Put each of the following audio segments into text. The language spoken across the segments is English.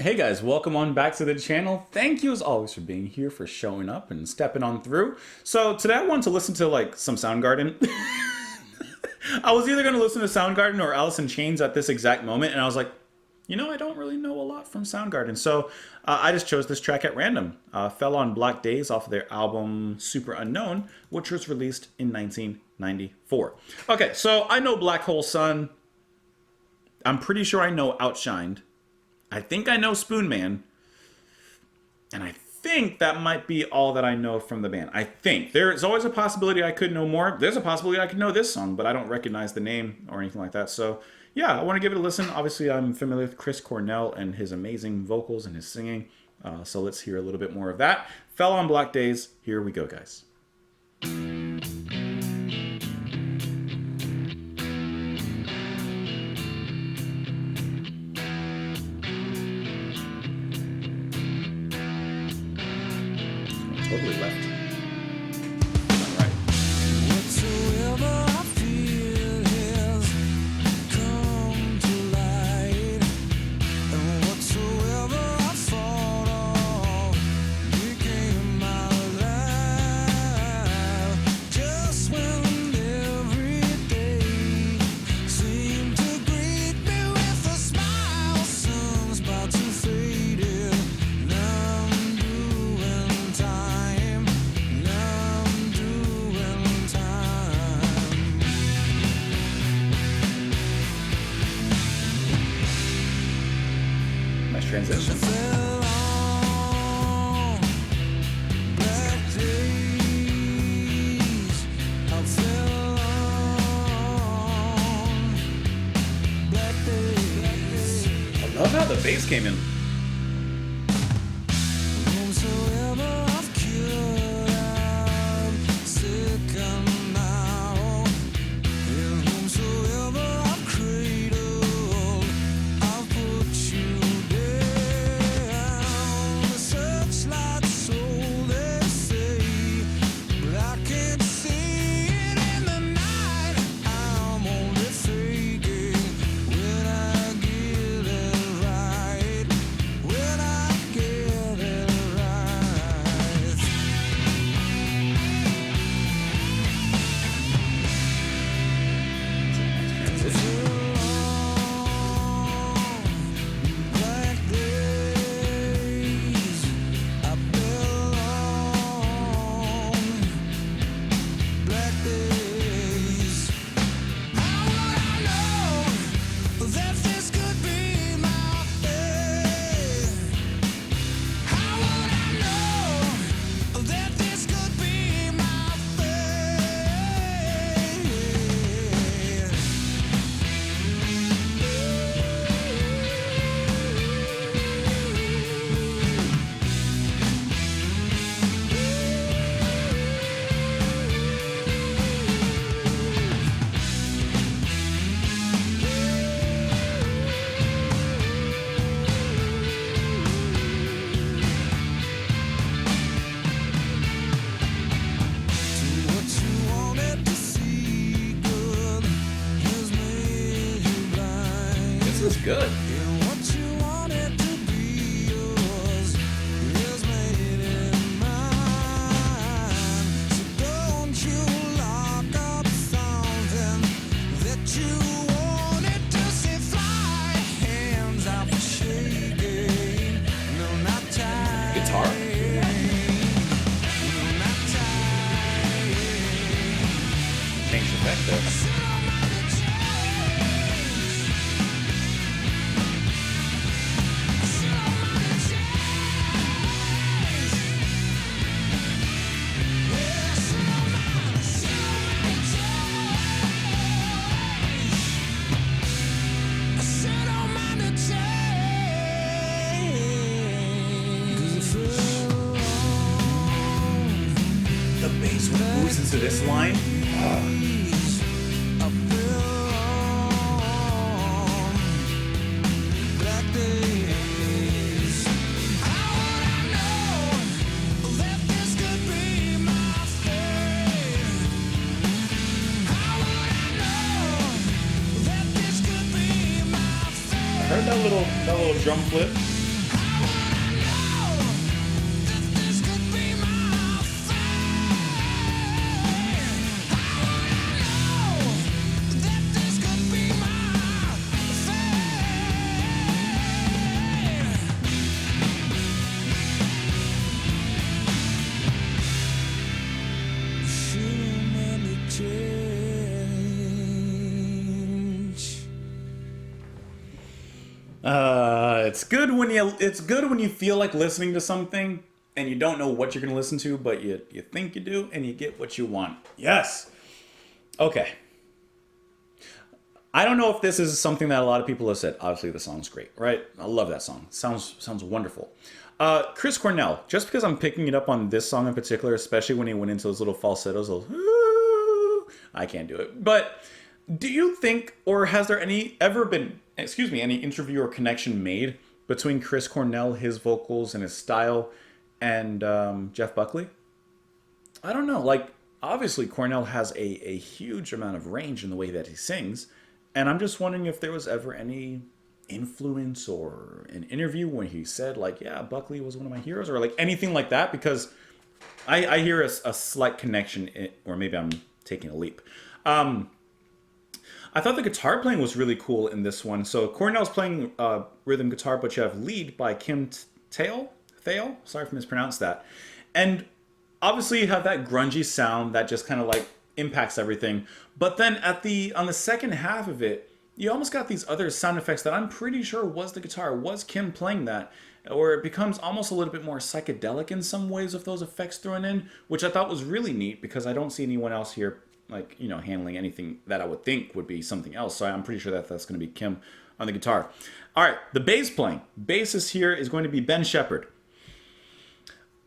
Hey guys, welcome on back to the channel. Thank you as always for being here, for showing up and stepping on through. So today I wanted to listen to like some Soundgarden. I was either going to listen to Soundgarden or Alice in Chains at this exact moment, and I was like, you know, I don't really know a lot from Soundgarden. So I just chose this track at random. Fell on Black Days off of their album Super Unknown, which was released in 1994. Okay, so I know Black Hole Sun. I'm pretty sure I know Outshined. I think I know Spoon Man. And I think that might be all that I know from the band. I think. There's always a possibility I could know more. There's a possibility I could know this song, but I don't recognize the name or anything like that. So, yeah, I want to give it a listen. Obviously, I'm familiar with Chris Cornell and his amazing vocals and his singing. So let's hear a little bit more of that. Fell on Black Days. Here we go, guys. Totally left. All right. Whatsoever I feel has come to light, and whatsoever I thought of became my life. Just when every day seemed to greet me with a smile, sun's about to fade in. Now I'm doing time. Now I'm doing time. Nice transition. Fell on black days. I fell on black days. I love how the bass came in. Whomsoever I've cured, I'm sick and now. And whomsoever I've cradled, I've put you down. The searchlight soul, they say, but I can't see it in the night. I'm only faking when I get it right. When I get it right. Transition. Black days, I belong. Black days. How would I know that this could be my fate? How would I know that this could be my fate? What you wanted to see good has made you blind. This is good. And what you wanted to be yours has made it mine. So don't you lock up something that you wanted to see fly. Hands out for shaking. No, not tight. Guitar. No, not tight. Change the effect there. Sit on my chains. Sit on my chains. Yeah, sit on my chains. Sit on my chains. 'Cause it The bass when it moves into this line. I belong. Black days. How would I know that this could be my fate? How would I know that this could be my fate? Heard that little drum flip. How it's good when you feel like listening to something and you don't know what you're gonna listen to, but you think you do, and you get what you want. Yes. Okay. I don't know if this is something that a lot of people have said. Obviously, the song's great, right? I love that song. Sounds wonderful. Chris Cornell. Just because I'm picking it up on this song in particular, especially when he went into those little falsettos, I can't do it. But do you think, or has there ever been any interview or connection made between Chris Cornell, his vocals and his style, and Jeff Buckley? I don't know. Like, obviously, Cornell has a huge amount of range in the way that he sings. And I'm just wondering if there was ever any influence or an interview when he said, like, yeah, Buckley was one of my heroes, or like anything like that, because I hear a slight connection, or maybe I'm taking a leap. I thought the guitar playing was really cool in this one. So Cornell's playing rhythm guitar, but you have lead by Kim Thale. Sorry if I mispronounced that. And obviously you have that grungy sound that just kind of like impacts everything. But then on the second half of it, you almost got these other sound effects that I'm pretty sure was the guitar, was Kim playing that, or it becomes almost a little bit more psychedelic in some ways with those effects thrown in, which I thought was really neat because I don't see anyone else here like, handling anything that I would think would be something else. So I'm pretty sure that that's going to be Kim on the guitar. All right, the bass playing. Bassist here is going to be Ben Shepherd.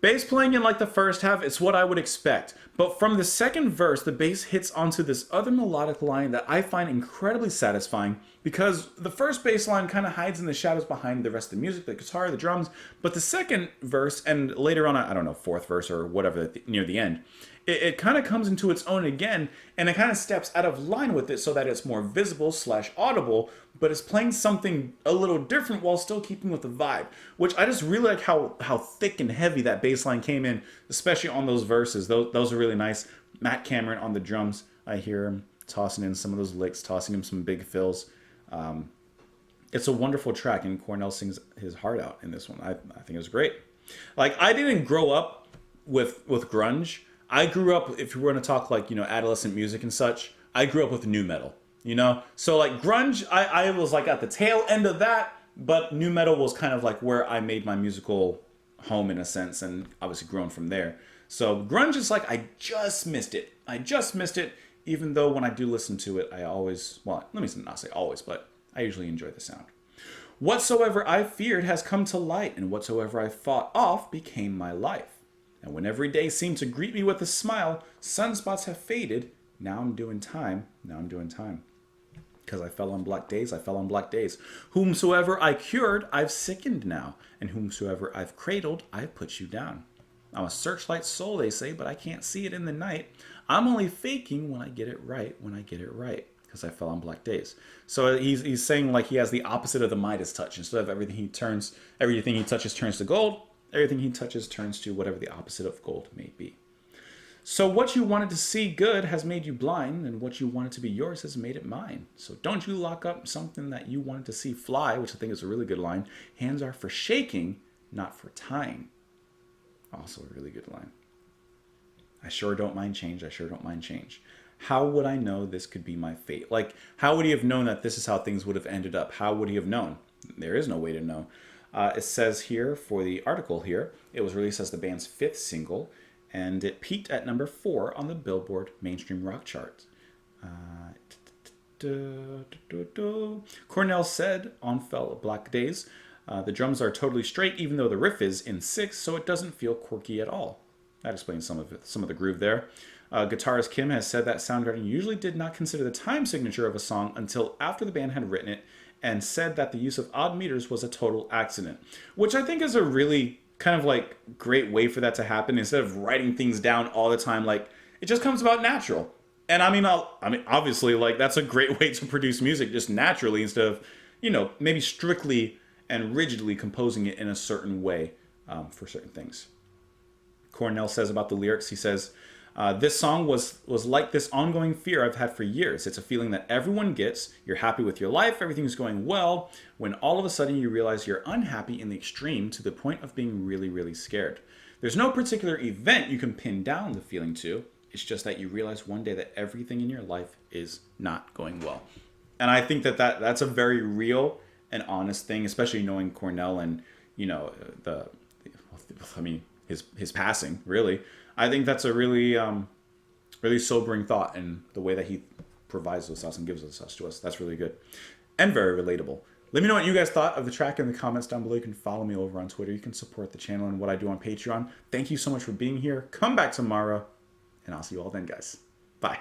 Bass playing in like the first half, it's what I would expect. But from the second verse, the bass hits onto this other melodic line that I find incredibly satisfying, because the first bass line kind of hides in the shadows behind the rest of the music, the guitar, the drums. But the second verse, and later on, I don't know, fourth verse or whatever, near the end, it kind of comes into its own again, and it kind of steps out of line with it so that it's more visible / audible, but it's playing something a little different while still keeping with the vibe, which I just really like how thick and heavy that bass line came in, especially on those verses. Those are really nice. Matt Cameron on the drums, I hear him tossing in some of those licks, tossing him some big fills. It's a wonderful track, and Cornell sings his heart out in this one. I think it was great. Like, I didn't grow up with grunge. I grew up, if you were going to talk like, adolescent music and such, I grew up with nu metal, So like grunge, I was like at the tail end of that, but nu metal was kind of like where I made my musical home in a sense, and obviously grown from there. So grunge is like, I just missed it. Even though when I do listen to it, I always, well, let me not say always, but I usually enjoy the sound. Whatsoever I feared has come to light, and whatsoever I fought off became my life. And when every day seemed to greet me with a smile, sunspots have faded. Now I'm doing time. Because I fell on black days. Whomsoever I cured, I've sickened now. And whomsoever I've cradled, I've put you down. I'm a searchlight soul, they say, but I can't see it in the night. I'm only faking when I get it right, because I fell on black days. So he's saying like he has the opposite of the Midas touch. Instead of everything he touches turns to gold, everything he touches turns to whatever the opposite of gold may be. So what you wanted to see good has made you blind, and what you wanted to be yours has made it mine. So don't you lock up something that you wanted to see fly, which I think is a really good line. Hands are for shaking, not for tying. Also a really good line. I sure don't mind change. How would I know this could be my fate? Like, how would he have known that this is how things would have ended up? How would he have known? There is no way to know. It says here for the article here, it was released as the band's 5th single, and it peaked at number 4 on the Billboard mainstream rock chart. Cornell said on Fell Black Days, the drums are totally straight, even though the riff is in 6, so it doesn't feel quirky at all. That explains some of the groove there. Guitarist Kim has said that Soundgarden usually did not consider the time signature of a song until after the band had written it, and said that the use of odd meters was a total accident, which I think is a really kind of like great way for that to happen. Instead of writing things down all the time, like it just comes about natural. And I mean, obviously, like that's a great way to produce music just naturally, instead of, maybe strictly and rigidly composing it in a certain way for certain things. Cornell says about the lyrics, he says, this song was like this ongoing fear I've had for years. It's a feeling that everyone gets. You're happy with your life, everything's going well, when all of a sudden you realize you're unhappy in the extreme to the point of being really, really scared. There's no particular event you can pin down the feeling to. It's just that you realize one day that everything in your life is not going well. And I think that that's a very real an honest thing, especially knowing Cornell and, you know, his passing, really. I think that's a really, really sobering thought, and the way that he provides those thoughts and gives those thoughts to us. That's really good and very relatable. Let me know what you guys thought of the track in the comments down below. You can follow me over on Twitter. You can support the channel and what I do on Patreon. Thank you so much for being here. Come back tomorrow, and I'll see you all then, guys. Bye.